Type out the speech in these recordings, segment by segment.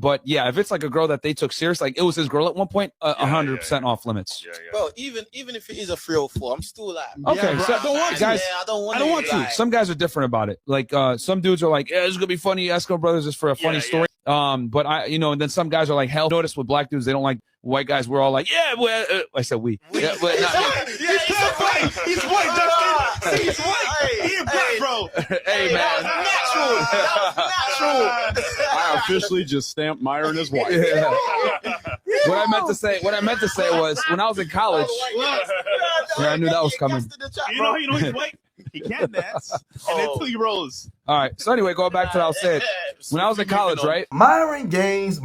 But yeah, if it's like a girl that they took serious, like it was his girl at one point, 100% off limits. Bro, even if it is a 304, I'm still like, okay, bro, so I don't want guys, I don't want I don't want to. Like, some guys are different about it. Like some dudes are like, yeah, this is gonna be funny. Eskimo Brothers is for a funny story. But and then some guys are like, hell, notice with black dudes, they don't like white guys. We're all like, yeah, well, I said we. Yeah, but he's white. He's white, Justin. He's white. He a black, bro. Hey, man. That was natural. I officially just stamped Myron as white. Yeah. What I meant to say was when I was in college. Yeah, I knew that was coming. You know he's white. He can dance. And then 2 rolls. All right. So anyway, going back to what I was saying. When I was in college, right? Myron Gains,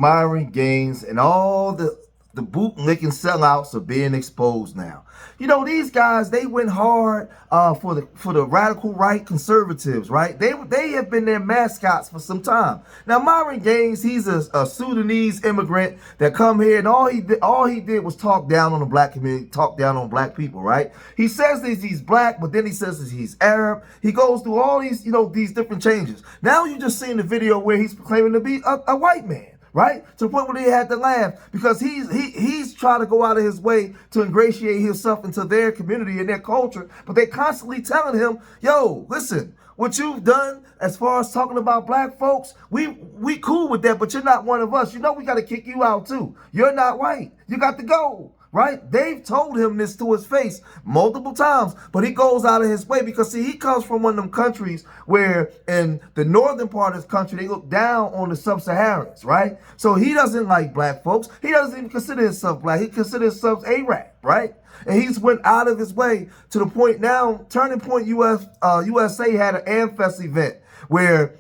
and all the bootlicking sellouts are being exposed now. You know, these guys, they went hard for the radical right conservatives, right? They have been their mascots for some time. Now, Myron Gains, he's a Sudanese immigrant that come here, and all he did was talk down on the black community, talk down on black people, right? He says that he's black, but then he says that he's Arab. He goes through all these, these different changes. Now you just seen the video where he's claiming to be a white man. Right? To the point where they had to laugh because he's trying to go out of his way to ingratiate himself into their community and their culture, but they constantly telling him, yo, listen, what you've done as far as talking about black folks, we cool with that, but you're not one of us. You know we got to kick you out too. You're not white. You got to go. Right? They've told him this to his face multiple times, but he goes out of his way because, see, he comes from one of them countries where in the northern part of his country, they look down on the sub-Saharans, right? So he doesn't like black folks. He doesn't even consider himself black. He considers himself Arab, right? And he's went out of his way to the point now, Turning Point USA had an AmFest event where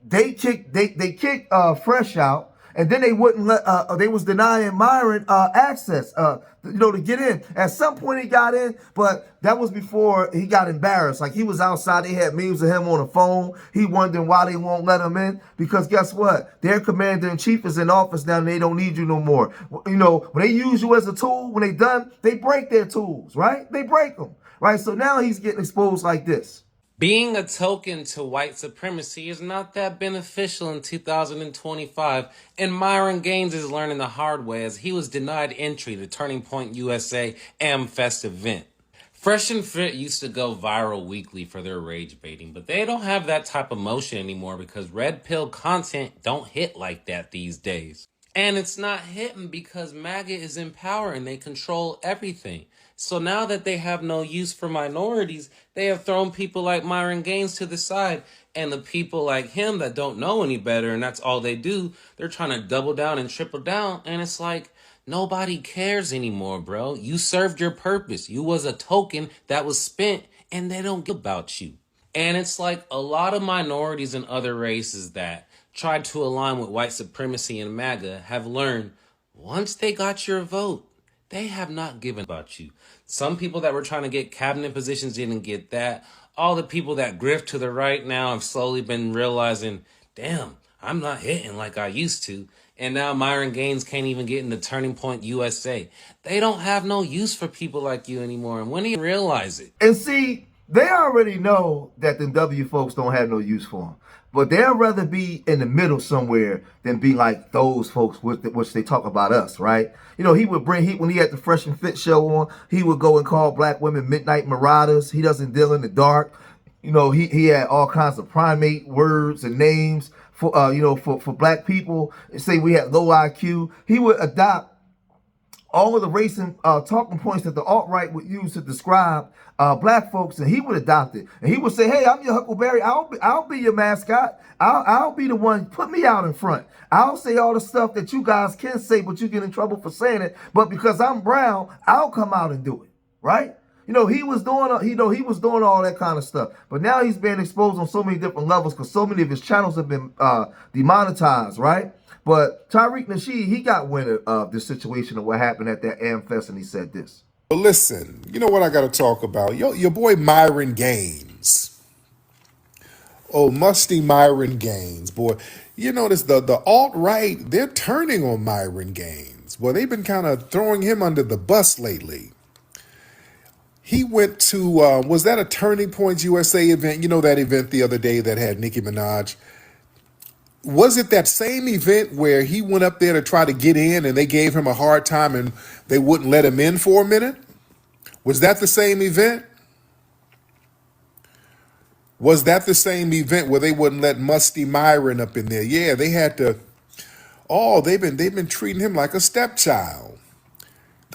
they kicked Fresh out. And then they wouldn't let, they was denying Myron access, to get in. At some point he got in, but that was before he got embarrassed. Like he was outside, they had memes of him on the phone. He wondering why they won't let him in. Because guess what? Their commander-in-chief is in office now and they don't need you no more. When they use you as a tool, when they done, they break their tools, right? They break them, right? So now he's getting exposed like this. Being a token to white supremacy is not that beneficial in 2025, and Myron Gains is learning the hard way as he was denied entry to Turning Point USA AmFest event. Fresh and Fit used to go viral weekly for their rage baiting, but they don't have that type of motion anymore because red pill content don't hit like that these days. And it's not hitting because MAGA is in power and they control everything. So now that they have no use for minorities, they have thrown people like Myron Gains to the side. And the people like him that don't know any better and that's all they do, they're trying to double down and triple down. And it's like, nobody cares anymore, bro. You served your purpose. You was a token that was spent and they don't give about you. And it's like a lot of minorities and other races that tried to align with white supremacy and MAGA have learned once they got your vote, they have not given about you. Some people that were trying to get cabinet positions didn't get that. All the people that grift to the right now have slowly been realizing, damn, I'm not hitting like I used to. And now Myron Gains can't even get into Turning Point USA. They don't have no use for people like you anymore. And when do you realize it? And see, they already know that the W folks don't have no use for them. But they'd rather be in the middle somewhere than be like those folks which they talk about us, right? He would when he had the Fresh and Fit show on, he would go and call black women midnight marauders. He doesn't deal in the dark. He had all kinds of primate words and names for black people. Say we had low IQ. He would adopt all of the racing talking points that the alt-right would use to describe black folks, and he would adopt it. And he would say, hey, I'm your Huckleberry. I'll be your mascot. I'll be the one. Put me out in front. I'll say all the stuff that you guys can say, but you get in trouble for saying it. But because I'm brown, I'll come out and do it, right? He was doing all that kind of stuff. But now he's being exposed on so many different levels because so many of his channels have been demonetized, right? But Tariq Nasheed, he got wind of this situation of what happened at that AmFest, and he said this. But listen, you know what I got to talk about? Your boy Myron Gains. Oh, musty Myron Gains. Boy, you notice the alt-right, they're turning on Myron Gains. Well, they've been kind of throwing him under the bus lately. He went to, was that a Turning Points USA event? You know that event the other day that had Nicki Minaj? Was it that same event where he went up there to try to get in and they gave him a hard time and they wouldn't let him in for a minute? Was that the same event? Was that the same event where they wouldn't let Musty Myron up in there? Yeah, they had to. Oh, they've been treating him like a stepchild.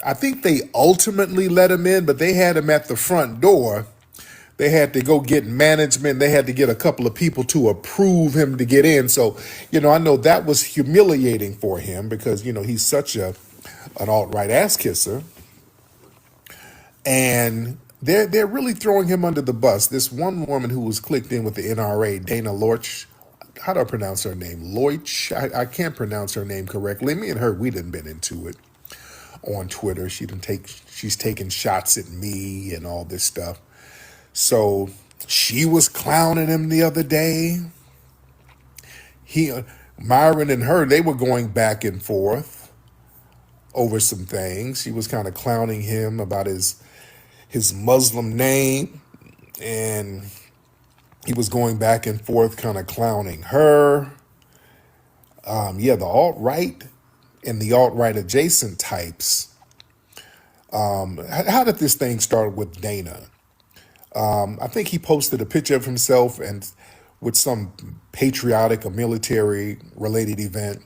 I think they ultimately let him in, but they had him at the front door. They had to go get management. They had to get a couple of people to approve him to get in. So, I know that was humiliating for him because, he's such an alt-right ass kisser. And they're really throwing him under the bus. This one woman who was clicked in with the NRA, Dana Lorch, how do I pronounce her name? Lorch? I can't pronounce her name correctly. Me and her, we done been into it on Twitter. She's taking shots at me and all this stuff. So she was clowning him the other day. Myron and her, they were going back and forth over some things. She was kind of clowning him about his Muslim name, and he was going back and forth kind of clowning her. The alt-right and the alt-right adjacent types. How did this thing start with Dana? I think he posted a picture of himself and with some patriotic or military related event.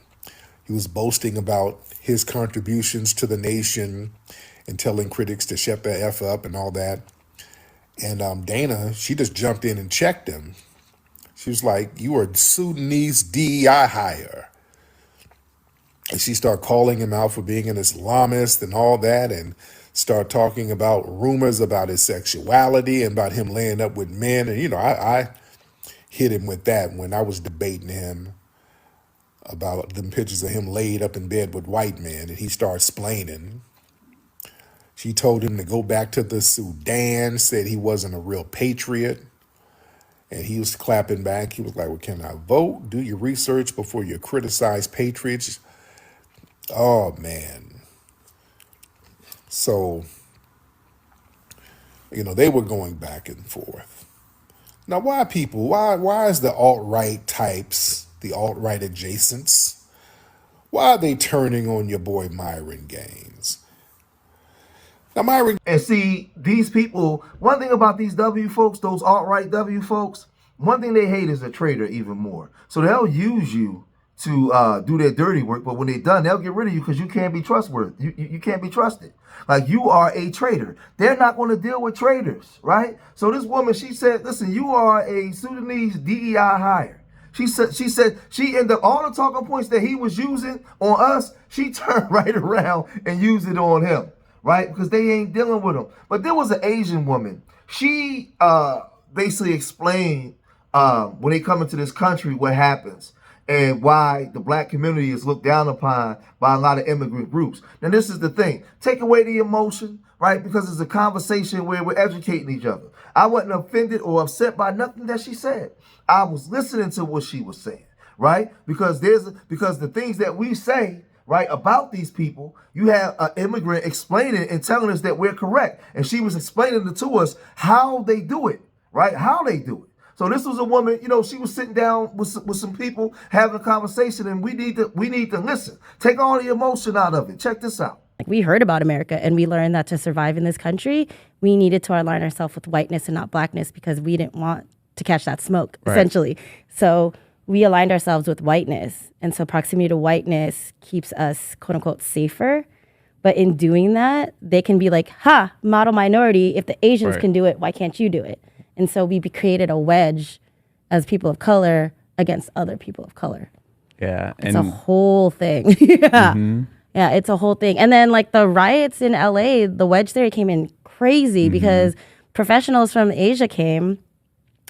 He was boasting about his contributions to the nation and telling critics to shut the F up and all that. And Dana, she just jumped in and checked him. She was like, "You are a Sudanese DEI hire." And she started calling him out for being an Islamist and all that, and start talking about rumors about his sexuality and about him laying up with men. And, I hit him with that when I was debating him about them pictures of him laid up in bed with white men. And he started explaining. She told him to go back to the Sudan, said he wasn't a real patriot. And he was clapping back. He was like, "Well, can I vote? Do your research before you criticize patriots." Oh, man. So, they were going back and forth. Now, why is the alt-right types, the alt-right adjacents, why are they turning on your boy Myron Gains? Now, Myron... And see, these people, one thing about these W folks, those alt-right W folks, one thing they hate is a traitor even more. So they'll use you to do their dirty work, but when they're done, they'll get rid of you because you can't be trustworthy. You can't be trusted. Like, you are a traitor. They're not going to deal with traitors, right? So this woman, she said, "Listen, you are a Sudanese DEI hire." She said she ended up all the talking points that he was using on us, she turned right around and used it on him, right? Because they ain't dealing with him. But there was an Asian woman. She basically explained when they come into this country what happens and why the black community is looked down upon by a lot of immigrant groups. Now, this is the thing. Take away the emotion, right? Because it's a conversation where we're educating each other. I wasn't offended or upset by nothing that she said. I was listening to what she was saying, right? Because the things that we say, right, about these people, you have an immigrant explaining and telling us that we're correct. And she was explaining it to us how they do it, right? How they do it. So this was a woman, she was sitting down with some people having a conversation, and we need to listen. Take all the emotion out of it. Check this out. We heard about America, and we learned that to survive in this country, we needed to align ourselves with whiteness and not blackness because we didn't want to catch that smoke, essentially. So we aligned ourselves with whiteness. And so proximity to whiteness keeps us, quote unquote, safer. But in doing that, they can be like, model minority. If the Asians can do it, why can't you do it? And so we created a wedge as people of color against other people of color. Yeah. It's a whole thing. Yeah. Yeah, it's a whole thing. And then like the riots in LA, the wedge theory came in crazy because professionals from Asia came,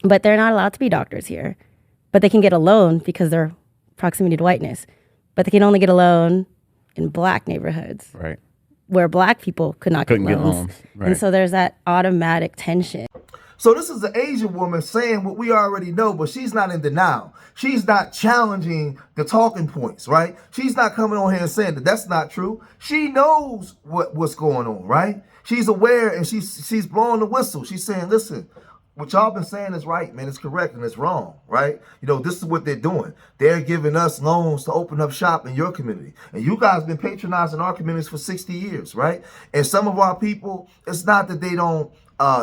but they're not allowed to be doctors here. But they can get a loan because they're proximity to whiteness. But they can only get a loan in black neighborhoods. Right. Where black people couldn't get loans. Right. And so there's that automatic tension. So this is an Asian woman saying what we already know, but she's not in denial. She's not challenging the talking points, right? She's not coming on here and saying that that's not true. She knows what's going on, right? She's aware and she's blowing the whistle. She's saying, listen, what y'all been saying is right, man. It's correct and it's wrong, right? You know, this is what they're doing. They're giving us loans to open up shop in your community. And you guys been patronizing our communities for 60 years, right? And some of our people, it's not that they don't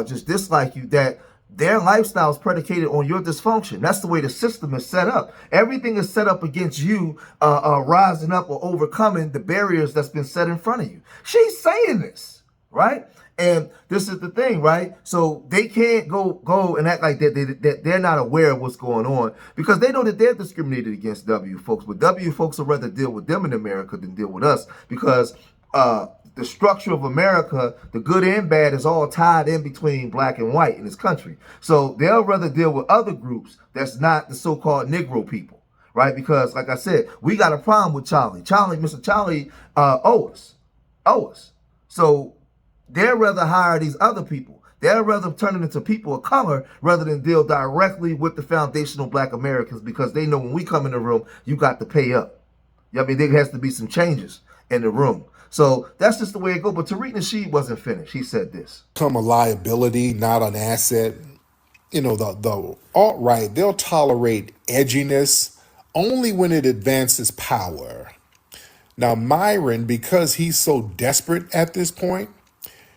just dislike you, that their lifestyle is predicated on your dysfunction. That's the way the system is set up. Everything is set up against you rising up or overcoming the barriers that's been set in front of you. She's saying this, right? And this is the thing, right? So they can't go and act like that they're not aware of what's going on, because they know that they're discriminated against W folks. But W folks would rather deal with them in America than deal with us, because the structure of America, the good and bad, is all tied in between black and white in this country. So they'll rather deal with other groups that's not the so-called Negro people, right? Because, like I said, we got a problem with Mr. Charlie owes us. So they'd rather hire these other people. They'd rather turn it into people of color rather than deal directly with the foundational black Americans, because they know when we come in the room, you got to pay up. I mean, there has to be some changes in the room. So that's just the way it goes. But Tariq Nasheed wasn't finished. He said this. Become a liability, not an asset. You know, the alt-right, they'll tolerate edginess only when it advances power. Now, Myron, because he's so desperate at this point,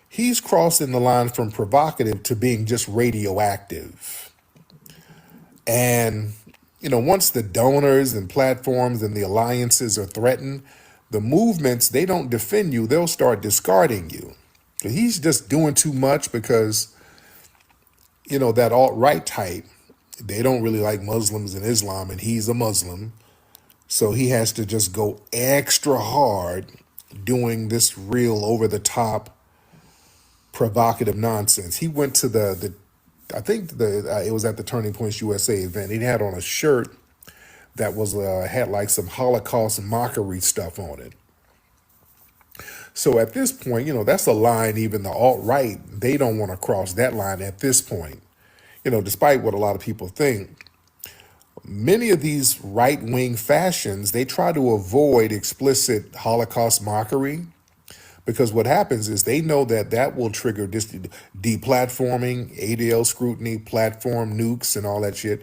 he's crossing the line from provocative to being just radioactive. And, you know, once the donors and platforms and the alliances are threatened, the movements, they don't defend you, they'll start discarding you. So he's just doing too much because, you know, that alt-right type, they don't really like Muslims and Islam, and he's a Muslim. So he has to just go extra hard doing this real over-the-top provocative nonsense. He went to I think it was at the Turning Points USA event. He had on a shirt that was had like some Holocaust mockery stuff on it. So at this point, you know, that's a line even the alt-right, they don't want to cross that line at this point. You know, despite what a lot of people think, many of these right-wing fashions, they try to avoid explicit Holocaust mockery, because what happens is they know that that will trigger this deplatforming, ADL scrutiny, platform nukes, and all that shit.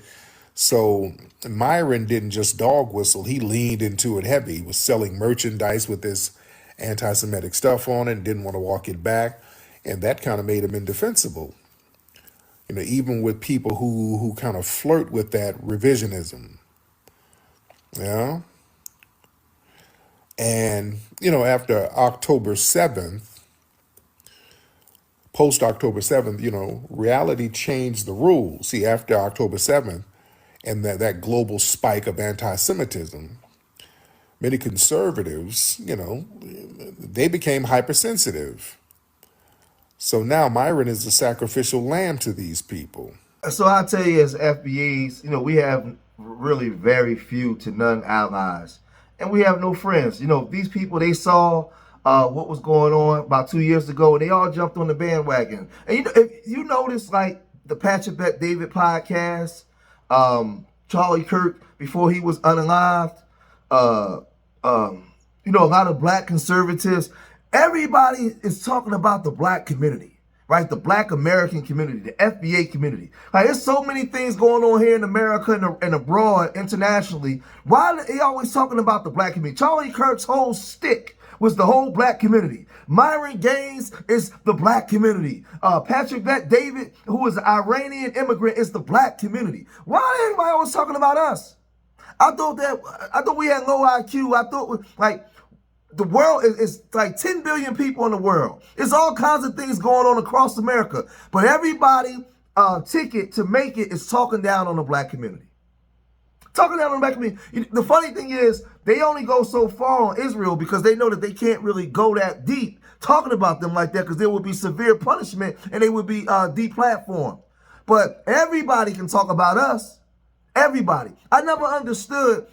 So Myron didn't just dog whistle, he leaned into it heavy. He was selling merchandise with this anti-Semitic stuff on it, didn't want to walk it back, and that kind of made him indefensible. You know, even with people who kind of flirt with that revisionism. Yeah. And, you know, after October 7th, post-October 7th, you know, reality changed the rules. See, after October 7th and that global spike of anti-Semitism, many conservatives, you know, they became hypersensitive. So now Myron is the sacrificial lamb to these people. So I'll tell you, as FBAs, you know, we have really very few to none allies. And we have no friends. You know, these people, they saw what was going on about 2 years ago, and they all jumped on the bandwagon. And you know, if you notice, like the Patrick Bet David podcast, Charlie Kirk before he was unalived, you know, a lot of black conservatives, everybody is talking about the black community, right? The black American community, the FBA community. Like, there's so many things going on here in America and abroad, internationally. Why are they always talking about the black community? Charlie Kirk's whole stick was the whole black community. Myron Gains is the black community. Patrick Bet David, who is an Iranian immigrant, is the black community. Why is everybody always talking about us? I thought we had low IQ. I thought, like, the world is like 10 billion people in the world. There's all kinds of things going on across America. But everybody ticket to make it is talking down on the black community. Talking down on the black community. The funny thing is, they only go so far on Israel because they know that they can't really go that deep talking about them like that, because there would be severe punishment and they would be deplatformed. But everybody can talk about us. Everybody. I never understood.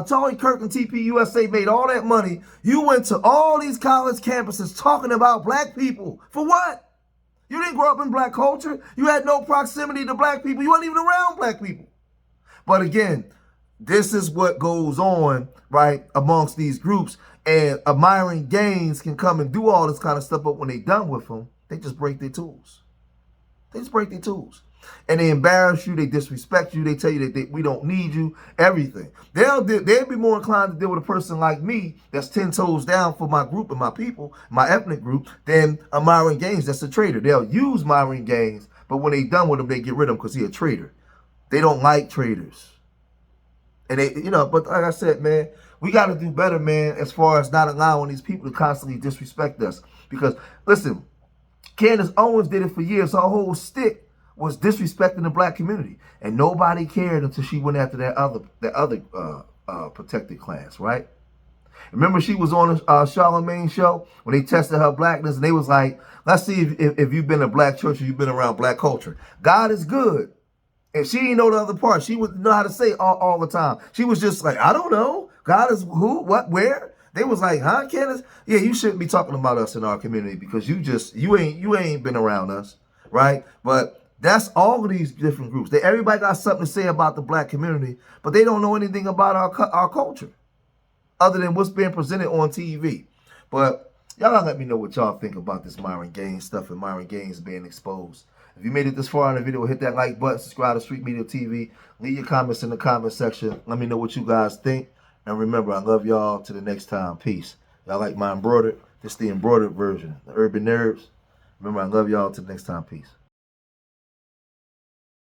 Charlie Kirk and TPUSA made all that money. You went to all these college campuses talking about black people. For what? You didn't grow up in black culture. You had no proximity to black people. You weren't even around black people. But again, this is what goes on, right, amongst these groups. And a Myron Gains can come and do all this kind of stuff, but when they done with them, they just break their tools. They just break their tools. And they embarrass you, they disrespect you, they tell you that we don't need you, everything. They'll be more inclined to deal with a person like me that's 10 toes down for my group and my people, my ethnic group, than a Myron Gains that's a traitor. They'll use Myron Gains, but when they done with him, they get rid of him because he's a traitor. They don't like traitors. And they, but like I said, man, we got to do better, man, as far as not allowing these people to constantly disrespect us. Because, listen, Candace Owens did it for years. Her whole stick was disrespecting the black community, and nobody cared until she went after that other protected class, right? Remember, she was on Charlamagne show when they tested her blackness, and they was like, "Let's see if you've been in a black church or you've been around black culture. God is good." And she didn't know the other part. She would know how to say all the time. She was just like, "I don't know. God is who, what, where?" They was like, "Huh, Candace? Yeah, you shouldn't be talking about us in our community because you ain't been around us, right?" But that's all of these different groups. Everybody got something to say about the black community, but they don't know anything about our culture other than what's being presented on TV. But y'all gotta let me know what y'all think about this Myron Gains stuff and Myron Gains being exposed. If you made it this far in the video, hit that like button, subscribe to Street Media TV, leave your comments in the comment section. Let me know what you guys think. And remember, I love y'all. Till the next time. Peace. Y'all like my embroidered? This is the embroidered version. The Urban Nerds. Remember, I love y'all. Till the next time. Peace.